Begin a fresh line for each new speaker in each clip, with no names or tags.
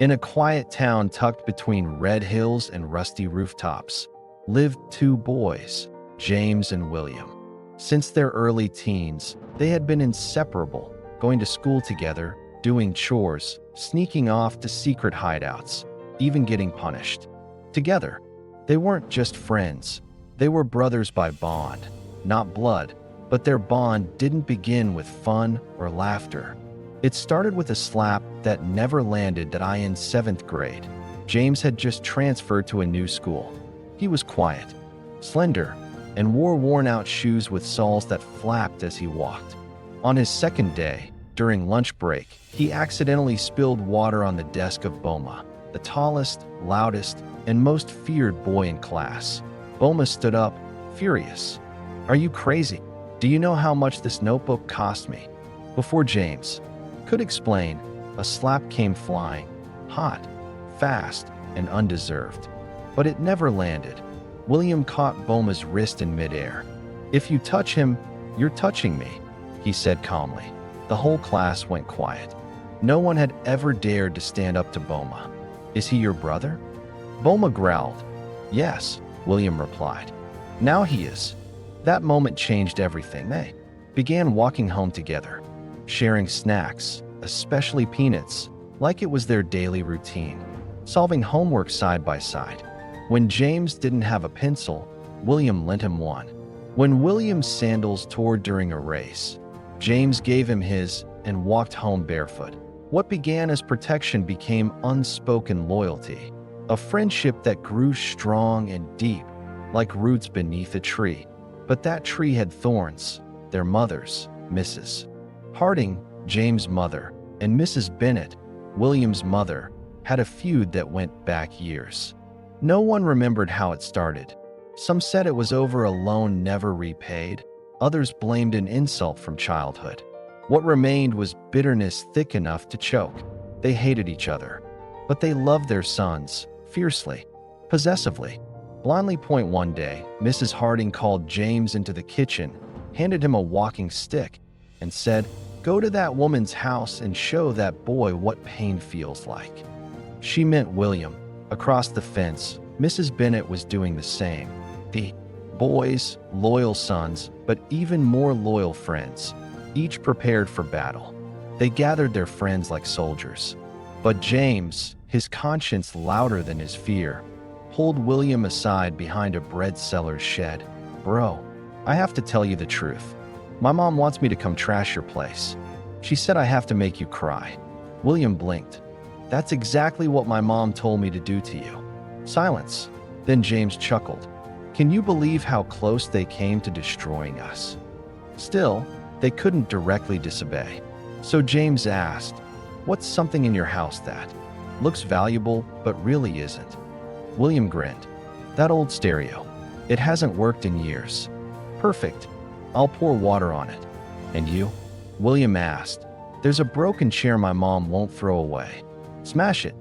In a quiet town tucked between red hills and rusty rooftops, lived two boys, James and William. Since their early teens, they had been inseparable, going to school together, doing chores, sneaking off to secret hideouts, even getting punished. Together, they weren't just friends, they were brothers by bond, not blood, but their bond didn't begin with fun or laughter. It started with a slap that never landed in 7th grade. James had just transferred to a new school. He was quiet, slender, and wore worn-out shoes with soles that flapped as he walked. On his second day, during lunch break, he accidentally spilled water on the desk of Boma, the tallest, loudest, and most feared boy in class. Boma stood up, furious. "Are you crazy? Do you know how much this notebook cost me?" Before James could explain, a slap came flying, hot, fast, and undeserved. But it never landed. William caught Boma's wrist in midair. "If you touch him, you're touching me," he said calmly. The whole class went quiet. No one had ever dared to stand up to Boma. "Is he your brother?" Boma growled. "Yes," William replied. "Now he is." That moment changed everything. They began walking home together, sharing snacks, especially peanuts, like it was their daily routine, solving homework side by side. When James didn't have a pencil, William lent him one. When William's sandals tore during a race, James gave him his and walked home barefoot. What began as protection became unspoken loyalty, a friendship that grew strong and deep, like roots beneath a tree. But that tree had thorns, their mothers, Mrs. Harding, James' mother, and Mrs. Bennett, William's mother, had a feud that went back years. No one remembered how it started. Some said it was over a loan never repaid. Others blamed an insult from childhood. What remained was bitterness thick enough to choke. They hated each other, but they loved their sons, fiercely, possessively. Blindly point one day, Mrs. Harding called James into the kitchen, handed him a walking stick, and said, "Go to that woman's house and show that boy what pain feels like." She meant William. Across the fence, Mrs. Bennett was doing the same. The boys, loyal sons, but even more loyal friends, each prepared for battle. They gathered their friends like soldiers. But James, his conscience louder than his fear, pulled William aside behind a bread seller's shed. "Bro, I have to tell you the truth. My mom wants me to come trash your place. She said I have to make you cry." William blinked. "That's exactly what my mom told me to do to you." Silence. Then James chuckled. "Can you believe how close they came to destroying us?" Still, they couldn't directly disobey. So James asked, "What's something in your house that looks valuable but really isn't?" William grinned. "That old stereo. It hasn't worked in years." "Perfect. I'll pour water on it." "And you?" William asked. "There's a broken chair my mom won't throw away." "Smash it."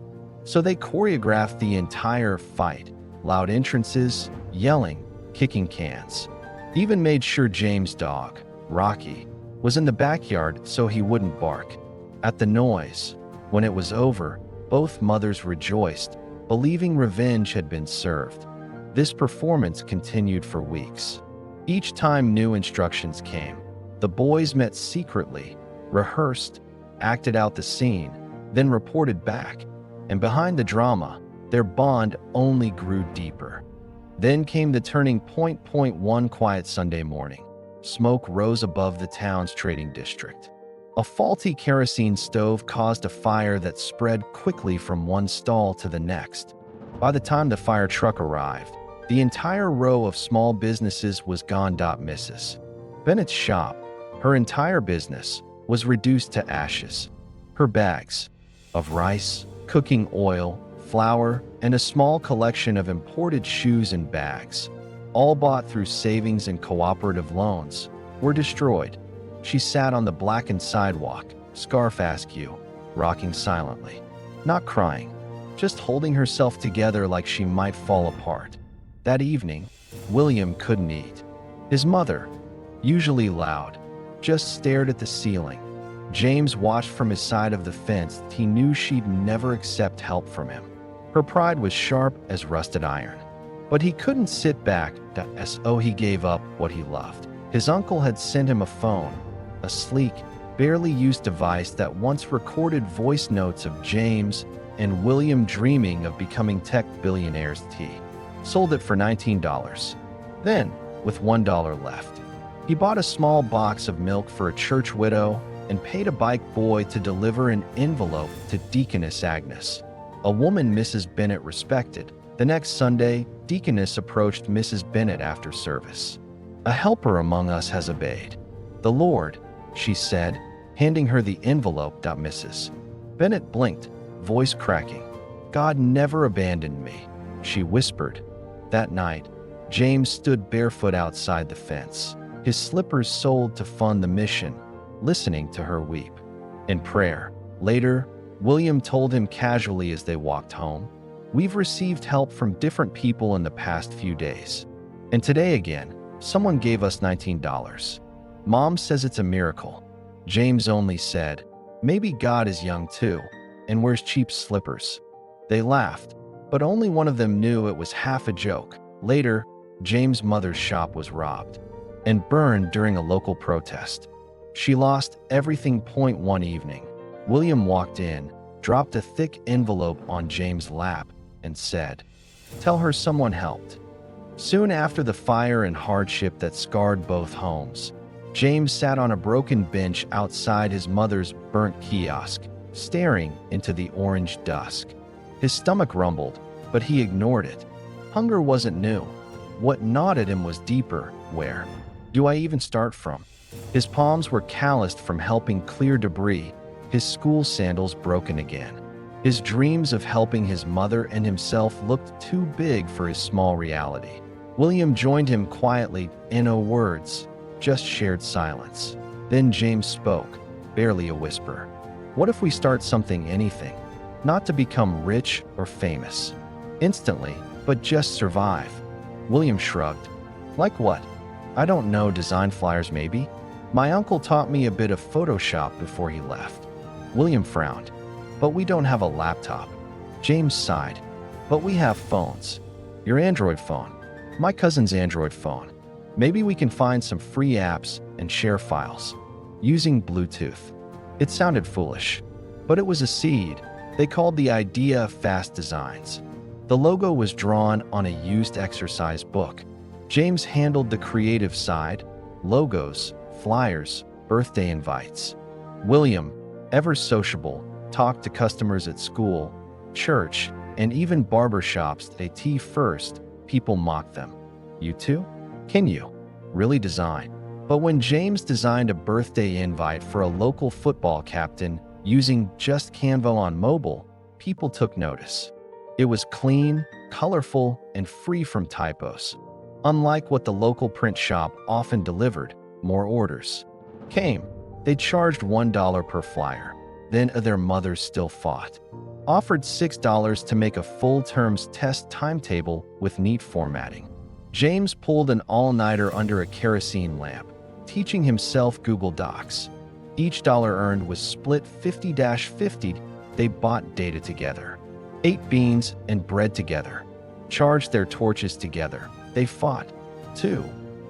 So they choreographed the entire fight. Loud entrances, yelling, kicking cans. Even made sure James' dog, Rocky, was in the backyard so he wouldn't bark. At the noise, when it was over, both mothers rejoiced, believing revenge had been served. This performance continued for weeks. Each time new instructions came, the boys met secretly, rehearsed, acted out the scene, then reported back. And behind the drama, their bond only grew deeper. Then came the turning point. One quiet Sunday morning. Smoke rose above the town's trading district. A faulty kerosene stove caused a fire that spread quickly from one stall to the next. By the time the fire truck arrived, the entire row of small businesses was gone. Mrs. Bennett's shop, her entire business, was reduced to ashes. Her bags of rice, cooking oil, flour, and a small collection of imported shoes and bags, all bought through savings and cooperative loans, were destroyed. She sat on the blackened sidewalk, scarf askew, rocking silently, not crying, just holding herself together like she might fall apart. That evening, William couldn't eat. His mother, usually loud, just stared at the ceiling. James watched from his side of the fence. He knew she'd never accept help from him. Her pride was sharp as rusted iron. But he couldn't sit back as he gave up what he loved. His uncle had sent him a phone, a sleek, barely used device that once recorded voice notes of James and William dreaming of becoming tech billionaires. He sold it for $19. Then, with $1 left, he bought a small box of milk for a church widow and paid a bike boy to deliver an envelope to Deaconess Agnes, a woman Mrs. Bennett respected. The next Sunday, Deaconess approached Mrs. Bennett after service. "A helper among us has obeyed the Lord," she said, handing her the envelope. Mrs. Bennett blinked, voice cracking. "God never abandoned me," she whispered. That night, James stood barefoot outside the fence, his slippers soled to fund the mission, listening to her weep. In prayer, later, William told him casually as they walked home, "We've received help from different people in the past few days. And today again, someone gave us $19. Mom says it's a miracle." James only said, "Maybe God is young too, and wears cheap slippers." They laughed, but only one of them knew it was half a joke. Later, James' mother's shop was robbed and burned during a local protest. She lost everything. One evening, William walked in, dropped a thick envelope on James' lap, and said, "Tell her someone helped." Soon after the fire and hardship that scarred both homes, James sat on a broken bench outside his mother's burnt kiosk, staring into the orange dusk. His stomach rumbled, but he ignored it. Hunger wasn't new. What gnawed at him was deeper. Where do I even start from? His palms were calloused from helping clear debris, his school sandals broken again. His dreams of helping his mother and himself looked too big for his small reality. William joined him quietly, in no words, just shared silence. Then James spoke, barely a whisper. "What if we start something, anything? Not to become rich or famous instantly, but just survive." William shrugged. "Like what?" "I don't know, design flyers maybe? My uncle taught me a bit of Photoshop before he left." William frowned. "But we don't have a laptop." James sighed. "But we have phones. Your Android phone. My cousin's Android phone. Maybe we can find some free apps and share files using Bluetooth." It sounded foolish, but it was a seed. They called the idea Fast Designs. The logo was drawn on a used exercise book. James handled the creative side: logos, flyers, birthday invites. William, ever sociable, talked to customers at school, church, and even barbershops. First, people mocked them. "You too? Can you really design?" But when James designed a birthday invite for a local football captain using just Canva on mobile, people took notice. It was clean, colorful, and free from typos. Unlike what the local print shop often delivered, more orders came. They charged $1 per flyer. Then their mothers still fought. Offered $6 to make a full terms test timetable with neat formatting. James pulled an all-nighter under a kerosene lamp, teaching himself Google Docs. Each dollar earned was split 50-50. They bought data together, ate beans and bread together, charged their torches together. They fought, too.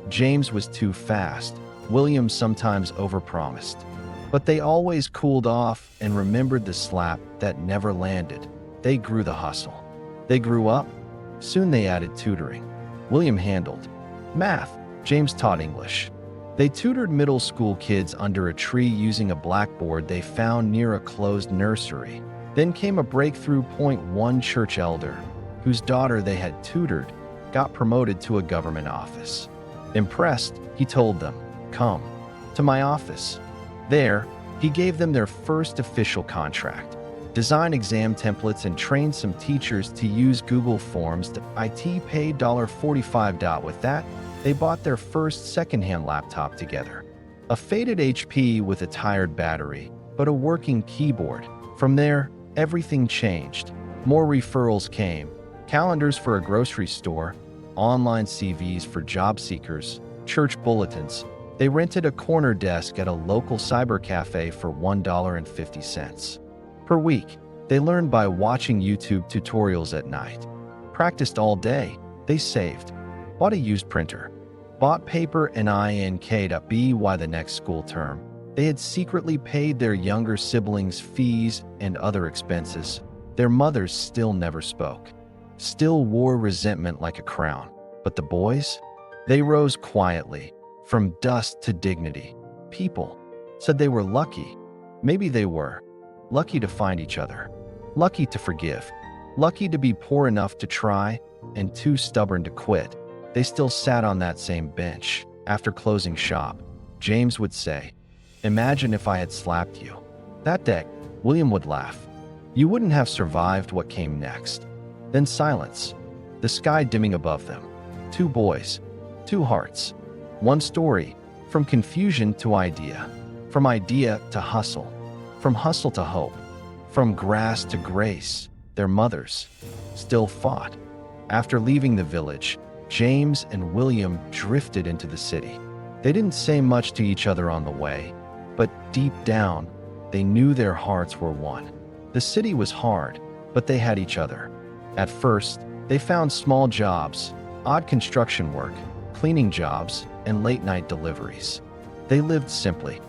James was too fast. William sometimes overpromised. But they always cooled off and remembered the slap that never landed. They grew the hustle. They grew up. Soon they added tutoring. William handled math. James taught English. They tutored middle school kids under a tree using a blackboard they found near a closed nursery. Then came a breakthrough point. One church elder, whose daughter they had tutored, got promoted to a government office. Impressed, he told them, "Come to my office." There, he gave them their first official contract, designed exam templates and trained some teachers to use Google Forms. IT paid $45. With that, they bought their first secondhand laptop together. A faded HP with a tired battery, but a working keyboard. From there, everything changed. More referrals came, calendars for a grocery store, online CVs for job seekers, church bulletins. They rented a corner desk at a local cyber cafe for $1.50. Per week. They learned by watching YouTube tutorials at night. Practiced all day. They saved. Bought a used printer. Bought paper and ink.by the next school term. They had secretly paid their younger siblings fees and other expenses. Their mothers still never spoke. Still wore resentment like a crown. But the boys? They rose quietly, from dust to dignity. People said they were lucky. Maybe they were. Lucky to find each other. Lucky to forgive. Lucky to be poor enough to try and too stubborn to quit. They still sat on that same bench. After closing shop, James would say, "Imagine if I had slapped you." That day, William would laugh. You wouldn't have survived what came next. Then silence. The sky dimming above them. Two boys. Two hearts. One story. From confusion to idea. From idea to hustle. From hustle to hope. From grass to grace. Their mothers still fought. After leaving the village, James and William drifted into the city. They didn't say much to each other on the way, but deep down, they knew their hearts were one. The city was hard, but they had each other. At first, they found small jobs, odd construction work, cleaning jobs, and late-night deliveries. They lived simply,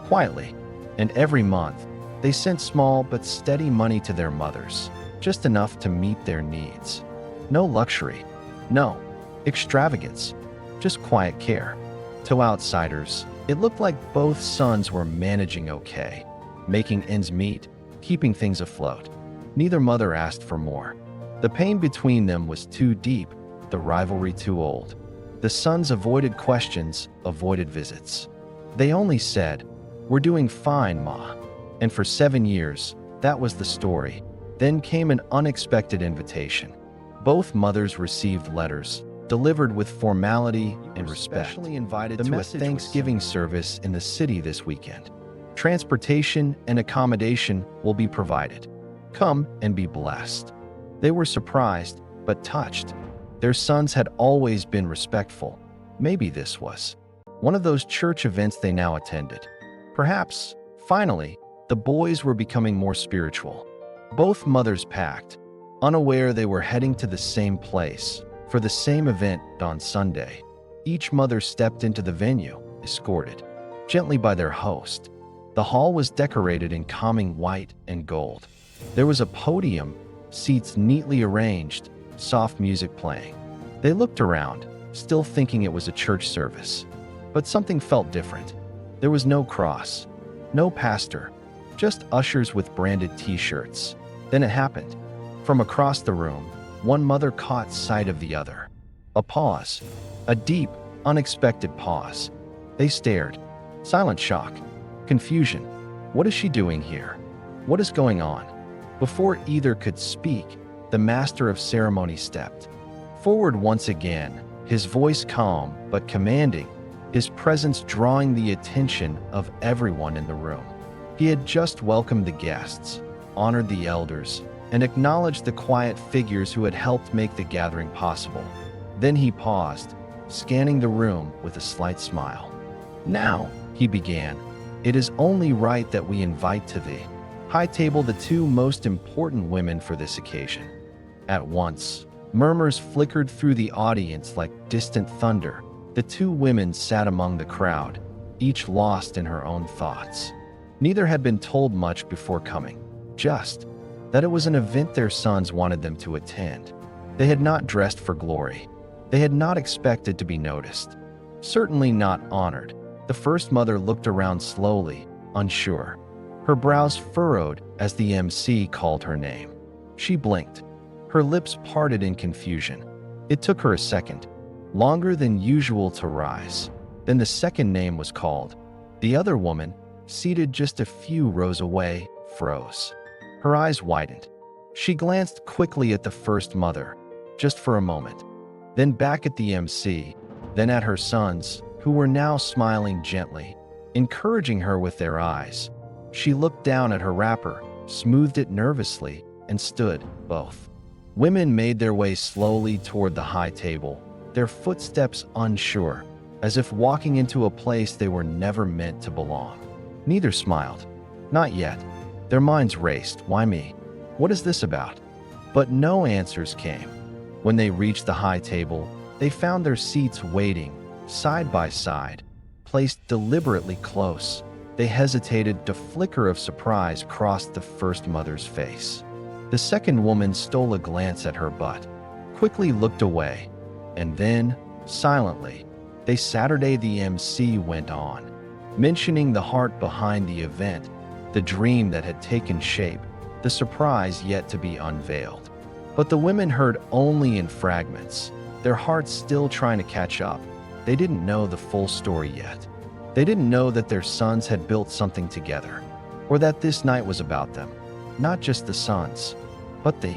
quietly, and every month, they sent small but steady money to their mothers, just enough to meet their needs. No luxury, no extravagance, just quiet care. To outsiders, it looked like both sons were managing okay, making ends meet, keeping things afloat. Neither mother asked for more. The pain between them was too deep, the rivalry too old. The sons avoided questions, avoided visits. They only said, "We're doing fine, Ma." And for 7 years, that was the story. Then came an unexpected invitation. Both mothers received letters, delivered with formality and respect. Especially invited to a Thanksgiving service in the city this weekend. Transportation and accommodation will be provided. Come and be blessed. They were surprised, but touched. Their sons had always been respectful. Maybe this was one of those church events they now attended. Perhaps, finally, the boys were becoming more spiritual. Both mothers packed, unaware they were heading to the same place for the same event on Sunday. Each mother stepped into the venue, escorted gently by their host. The hall was decorated in calming white and gold. There was a podium, seats neatly arranged, soft music playing. They looked around, still thinking it was a church service. But something felt different. There was no cross, no pastor, just ushers with branded t-shirts. Then it happened. From across the room, one mother caught sight of the other. A pause. A deep, unexpected pause. They stared. Silent shock. Confusion. What is she doing here? What is going on? Before either could speak, the master of ceremony stepped forward once again, his voice calm but commanding, his presence drawing the attention of everyone in the room. He had just welcomed the guests, honored the elders, and acknowledged the quiet figures who had helped make the gathering possible. Then he paused, scanning the room with a slight smile. "Now," he began, "it is only right that we invite to the high table the two most important women for this occasion." At once, murmurs flickered through the audience like distant thunder. The two women sat among the crowd, each lost in her own thoughts. Neither had been told much before coming, just that it was an event their sons wanted them to attend. They had not dressed for glory. They had not expected to be noticed. Certainly not honored. The first mother looked around slowly, unsure. Her brows furrowed as the MC called her name. She blinked. Her lips parted in confusion. It took her a second, longer than usual, to rise. Then the second name was called. The other woman, seated just a few rows away, froze. Her eyes widened. She glanced quickly at the first mother, just for a moment, then back at the MC, then at her sons, who were now smiling gently, encouraging her with their eyes. She looked down at her wrapper, smoothed it nervously, and stood. Both women made their way slowly toward the high table, their footsteps unsure, as if walking into a place they were never meant to belong. Neither smiled. Not yet. Their minds raced. Why me? What is this about? But no answers came. When they reached the high table, they found their seats waiting, side by side, placed deliberately close. They hesitated. A flicker of surprise crossed the first mother's face. The second woman stole a glance at her butt, quickly looked away, and then, silently, Saturday the MC went on, mentioning the heart behind the event, the dream that had taken shape, the surprise yet to be unveiled. But the women heard only in fragments, their hearts still trying to catch up. They didn't know the full story yet. They didn't know that their sons had built something together, or that this night was about them. Not just the sons, but the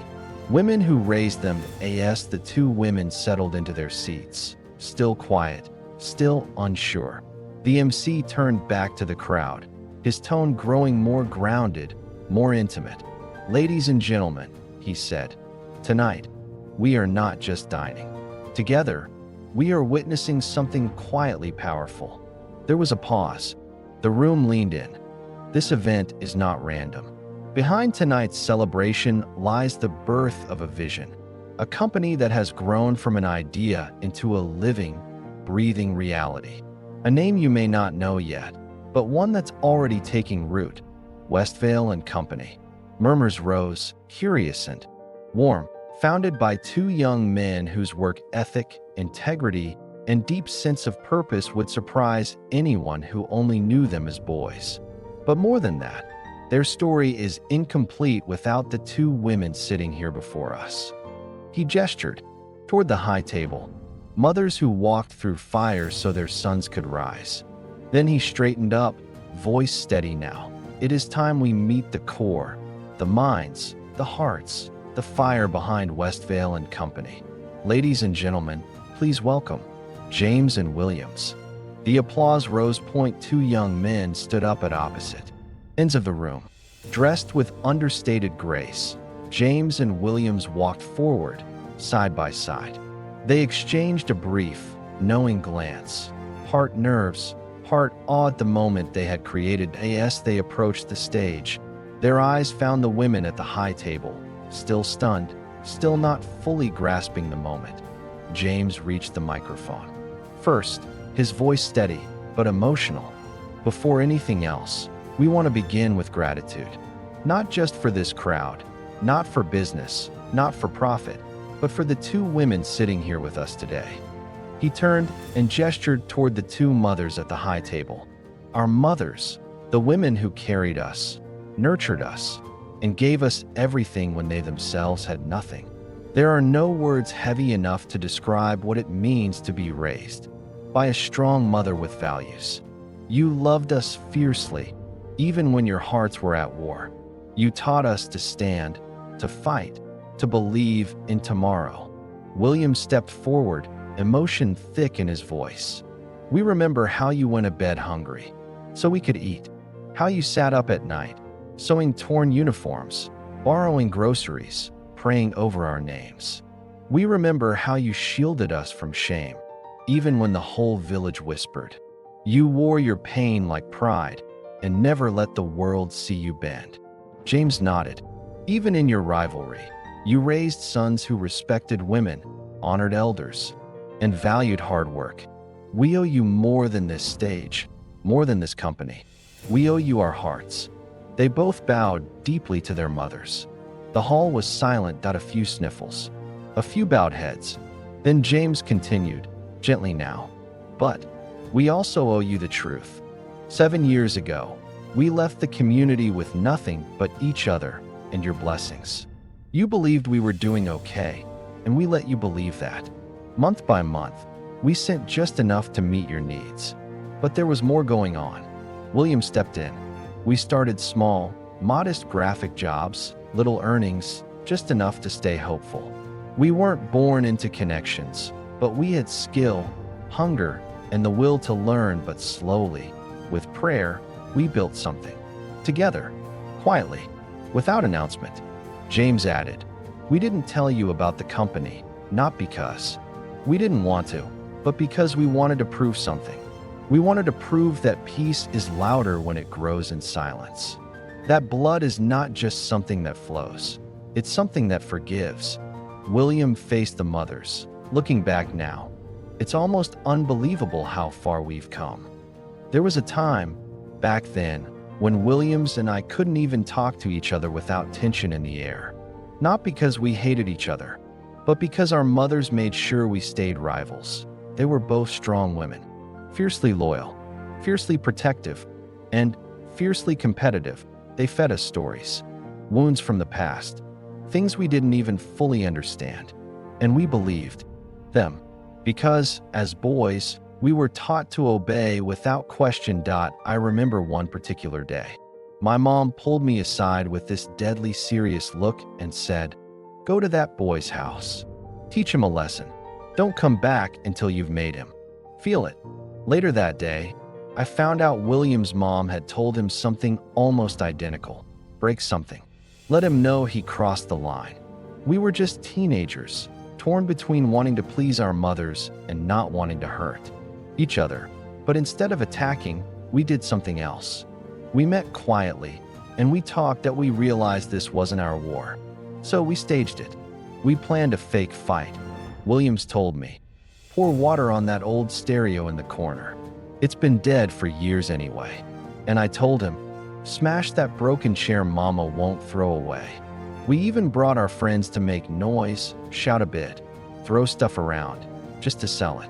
women who raised them. As the two women settled into their seats, still quiet, still unsure, the MC turned back to the crowd, his tone growing more grounded, more intimate. "Ladies and gentlemen," he said, "tonight, we are not just dining. Together, we are witnessing something quietly powerful." There was a pause. The room leaned in. This event is not random. Behind tonight's celebration lies the birth of a vision, a company that has grown from an idea into a living, breathing reality. A name you may not know yet, but one that's already taking root: Westvale and Company. Murmurs rose, curious and warm, founded by two young men whose work ethic, integrity, and deep sense of purpose would surprise anyone who only knew them as boys. But more than that, their story is incomplete without the two women sitting here before us. He gestured toward the high table, mothers who walked through fire so their sons could rise. Then he straightened up, voice steady now. "It is time we meet the core, the minds, the hearts, the fire behind Westvale and Company. Ladies and gentlemen, please welcome James and Williams." The applause rose. Two young men stood up at opposite ends of the room, dressed with understated grace. James and Williams walked forward, side by side. They exchanged a brief, knowing glance, part nerves, part awe at the moment they had created. As they approached the stage, their eyes found the women at the high table, still stunned, still not fully grasping the moment. James reached the microphone. First, his voice steady, but emotional. "Before anything else, we want to begin with gratitude. Not just for this crowd, not for business, not for profit, but for the two women sitting here with us today." He turned and gestured toward the two mothers at the high table. "Our mothers, the women who carried us, nurtured us, and gave us everything when they themselves had nothing. There are no words heavy enough to describe what it means to be raised by a strong mother with values. You loved us fiercely, even when your hearts were at war. You taught us to stand, to fight, to believe in tomorrow." William stepped forward, emotion thick in his voice. "We remember how you went to bed hungry, so we could eat. How you sat up at night, sewing torn uniforms, borrowing groceries, praying over our names. We remember how you shielded us from shame, even when the whole village whispered. You wore your pain like pride and never let the world see you bend." James nodded. "Even in your rivalry, you raised sons who respected women, honored elders, and valued hard work. We owe you more than this stage, more than this company. We owe you our hearts." They both bowed deeply to their mothers. The hall was silent. A few sniffles, a few bowed heads. Then James continued, gently now, "But we also owe you the truth. 7 years ago, we left the community with nothing but each other and your blessings. You believed we were doing okay, and we let you believe that. Month by month, we sent just enough to meet your needs. But there was more going on." William stepped in. "We started small, modest graphic jobs, little earnings, just enough to stay hopeful. We weren't born into connections, but we had skill, hunger, and the will to learn. But slowly, with prayer, we built something. Together, quietly, without announcement." James added, "We didn't tell you about the company, not because we didn't want to, but because we wanted to prove something. We wanted to prove that peace is louder when it grows in silence. That blood is not just something that flows. It's something that forgives. William faced the mothers. Looking back now, it's almost unbelievable how far we've come. There was a time, back then, when Williams and I couldn't even talk to each other without tension in the air. Not because we hated each other, but because our mothers made sure we stayed rivals. They were both strong women, fiercely loyal, fiercely protective, and fiercely competitive. They fed us stories, wounds from the past, things we didn't even fully understand, and we believed them. Because, as boys, we were taught to obey without question. I remember one particular day. My mom pulled me aside with this deadly serious look and said, "Go to that boy's house. Teach him a lesson. Don't come back until you've made him feel it." Later that day, I found out William's mom had told him something almost identical. Break something. Let him know he crossed the line. We were just teenagers, torn between wanting to please our mothers and not wanting to hurt each other. But instead of attacking, we did something else. We met quietly, and we talked that we realized this wasn't our war. So we staged it. We planned a fake fight. Williams told me, "Pour water on that old stereo in the corner. It's been dead for years anyway." And I told him, "Smash that broken chair Mama won't throw away." We even brought our friends to make noise, shout a bit, throw stuff around, just to sell it.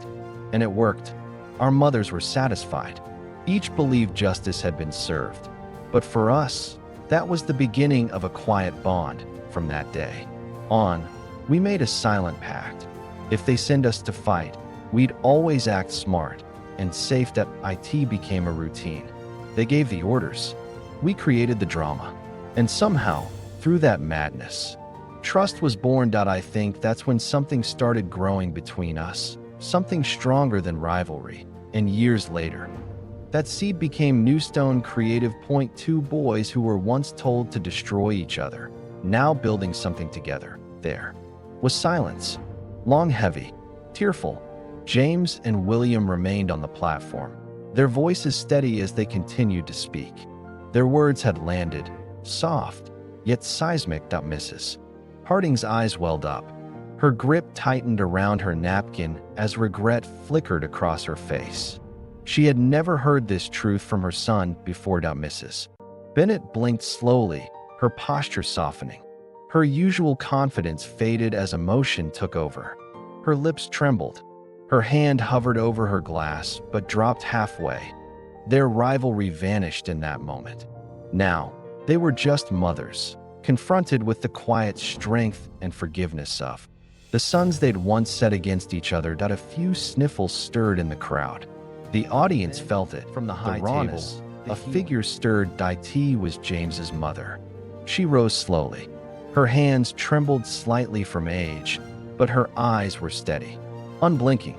And it worked. Our mothers were satisfied. Each believed justice had been served. But for us, that was the beginning of a quiet bond. From that day on, we made a silent pact. If they send us to fight, we'd always act smart and safe. That it became a routine. They gave the orders. We created the drama. And somehow, through that madness, trust was born. I think that's when something started growing between us, something stronger than rivalry. And years later, that seed became Newstone Creative Point. Two boys who were once told to destroy each other, now building something together. There was silence, long, heavy, tearful. James and William remained on the platform, their voices steady as they continued to speak. Their words had landed, soft, yet seismic. Mrs. Harding's eyes welled up. Her grip tightened around her napkin as regret flickered across her face. She had never heard this truth from her son before. Mrs. Bennett blinked slowly, her posture softening. Her usual confidence faded as emotion took over. Her lips trembled. Her hand hovered over her glass, but dropped halfway. Their rivalry vanished in that moment. Now, they were just mothers, confronted with the quiet strength and forgiveness of the sons they'd once set against each other. A few sniffles stirred in the crowd. The audience felt it. From the high table, a figure stirred. It was James's mother. She rose slowly. Her hands trembled slightly from age, but her eyes were steady, unblinking,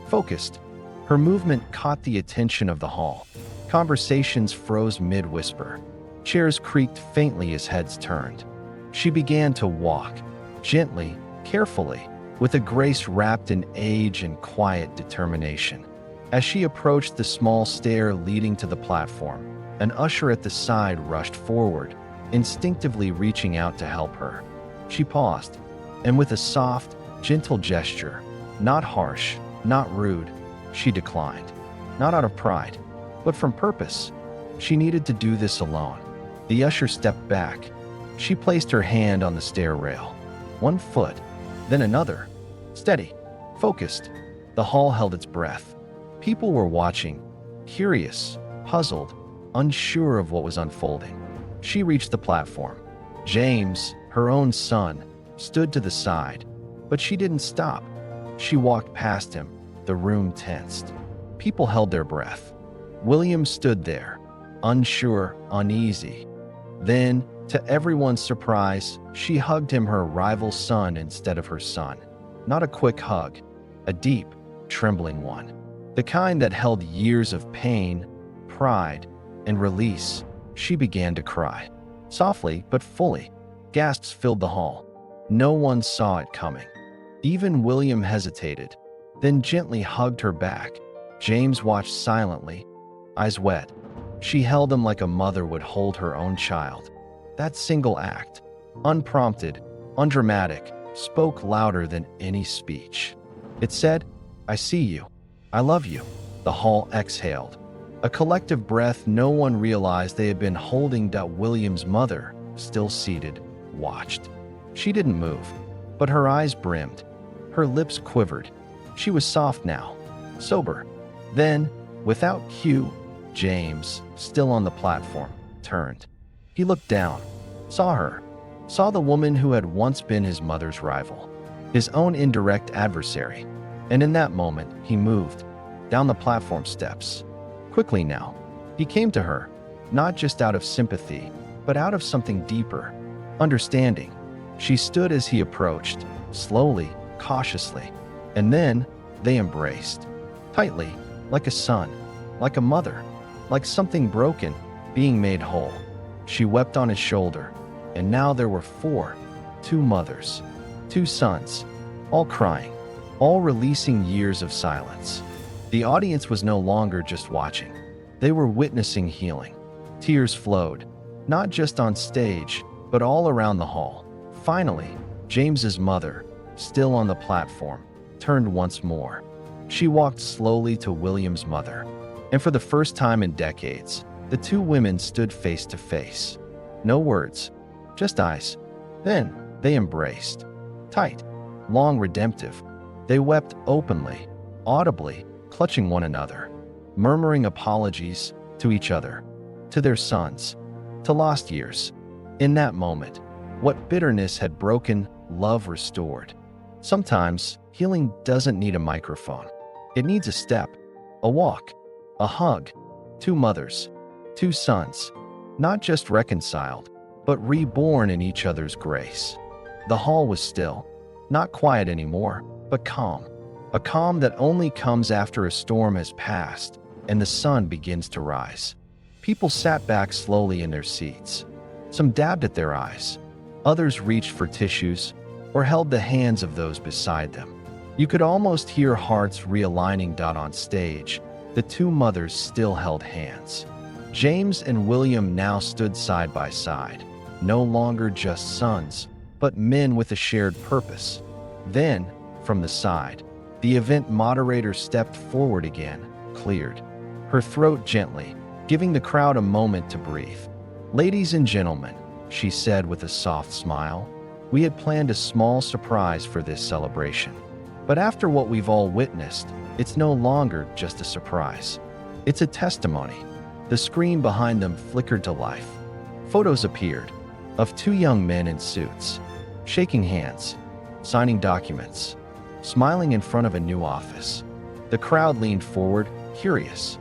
focused. Her movement caught the attention of the hall. Conversations froze mid-whisper. Chairs creaked faintly as heads turned. She began to walk, gently, carefully, with a grace wrapped in age and quiet determination. As she approached the small stair leading to the platform, an usher at the side rushed forward, instinctively reaching out to help her. She paused, and with a soft, gentle gesture, not harsh, not rude, she declined. Not out of pride, but from purpose. She needed to do this alone. The usher stepped back. She placed her hand on the stair rail. One foot, then another. Steady, focused. The hall held its breath. People were watching, curious, puzzled, unsure of what was unfolding. She reached the platform. James, her own son, stood to the side, but she didn't stop. She walked past him. The room tensed. People held their breath. William stood there, unsure, uneasy. Then, to everyone's surprise, she hugged him, her rival's son instead of her son. Not a quick hug, a deep, trembling one. The kind that held years of pain, pride, and release. She began to cry. Softly but fully. Gasps filled the hall. No one saw it coming. Even William hesitated. then gently hugged her back. James watched silently, eyes wet. She held him like a mother would hold her own child. That single act, unprompted, undramatic, spoke louder than any speech. It said, "I see you. I love you." The hall exhaled. A collective breath. No one realized they had been holding William's mother, still seated, watched. She didn't move, but her eyes brimmed. Her lips quivered. She was soft now, sober. Then, without cue, James, still on the platform, turned. He looked down, saw her, saw the woman who had once been his mother's rival, his own indirect adversary. And in that moment, he moved down the platform steps. Quickly now, he came to her, not just out of sympathy, but out of something deeper, understanding. She stood as he approached, slowly, cautiously, and then they embraced, tightly, like a son, like a mother, like something broken, being made whole. She wept on his shoulder, and now there were four, two mothers, two sons, all crying, all releasing years of silence. The audience was no longer just watching. They were witnessing healing. Tears flowed, not just on stage, but all around the hall. Finally, James's mother, still on the platform, turned once more. She walked slowly to William's mother, and for the first time in decades, the two women stood face to face. No words, just eyes. Then they embraced. Tight, long, redemptive. They wept openly, audibly, clutching one another, murmuring apologies to each other, to their sons, to lost years. In that moment, what bitterness had broken, love restored. Sometimes, healing doesn't need a microphone. It needs a step, a walk, a hug. Two mothers, two sons, not just reconciled, but reborn in each other's grace. The hall was still, not quiet anymore, but calm. A calm that only comes after a storm has passed and the sun begins to rise. People sat back slowly in their seats. Some dabbed at their eyes. Others reached for tissues or held the hands of those beside them. You could almost hear hearts realigning. On stage, the two mothers still held hands. James and William now stood side by side, no longer just sons, but men with a shared purpose. Then, from the side, the event moderator stepped forward again, cleared her throat gently, giving the crowd a moment to breathe. "Ladies and gentlemen," she said with a soft smile, "we had planned a small surprise for this celebration. But after what we've all witnessed, it's no longer just a surprise. It's a testimony." The screen behind them flickered to life. Photos appeared of two young men in suits, shaking hands, signing documents, smiling in front of a new office. The crowd leaned forward, curious.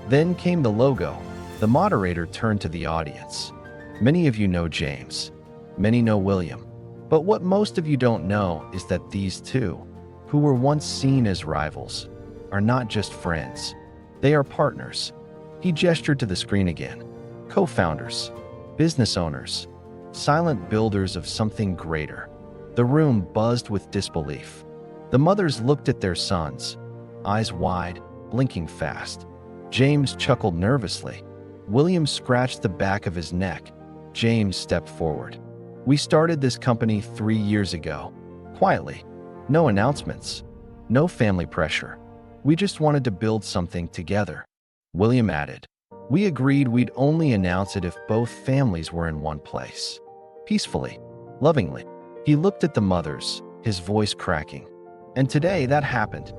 Then came the logo. The moderator turned to the audience. "Many of you know James. Many know William. But what most of you don't know is that these two, who were once seen as rivals, are not just friends. They are partners." He gestured to the screen again. "Co-founders, business owners, silent builders of something greater." The room buzzed with disbelief. The mothers looked at their sons, eyes wide, blinking fast. James chuckled nervously. William scratched the back of his neck. James stepped forward. "We started this company 3 years ago, quietly. No announcements, no family pressure. We just wanted to build something together." William added, "We agreed we'd only announce it if both families were in one place." Peacefully, lovingly. He looked at the mothers, his voice cracking. And today that happened.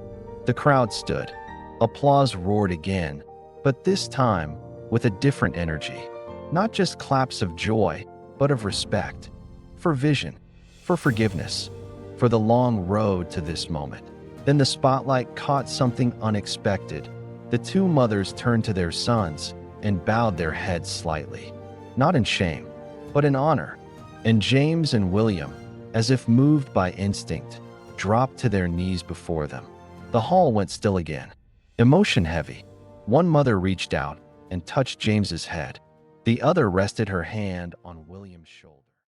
The crowd stood. Applause roared again, but this time with a different energy. Not just claps of joy, but of respect. For vision, for forgiveness, for the long road to this moment. Then the spotlight caught something unexpected. The two mothers turned to their sons and bowed their heads slightly. Not in shame, but in honor. And James and William, as if moved by instinct, dropped to their knees before them. The hall went still again, emotion heavy. One mother reached out and touched James's head. The other rested her hand on William's shoulder.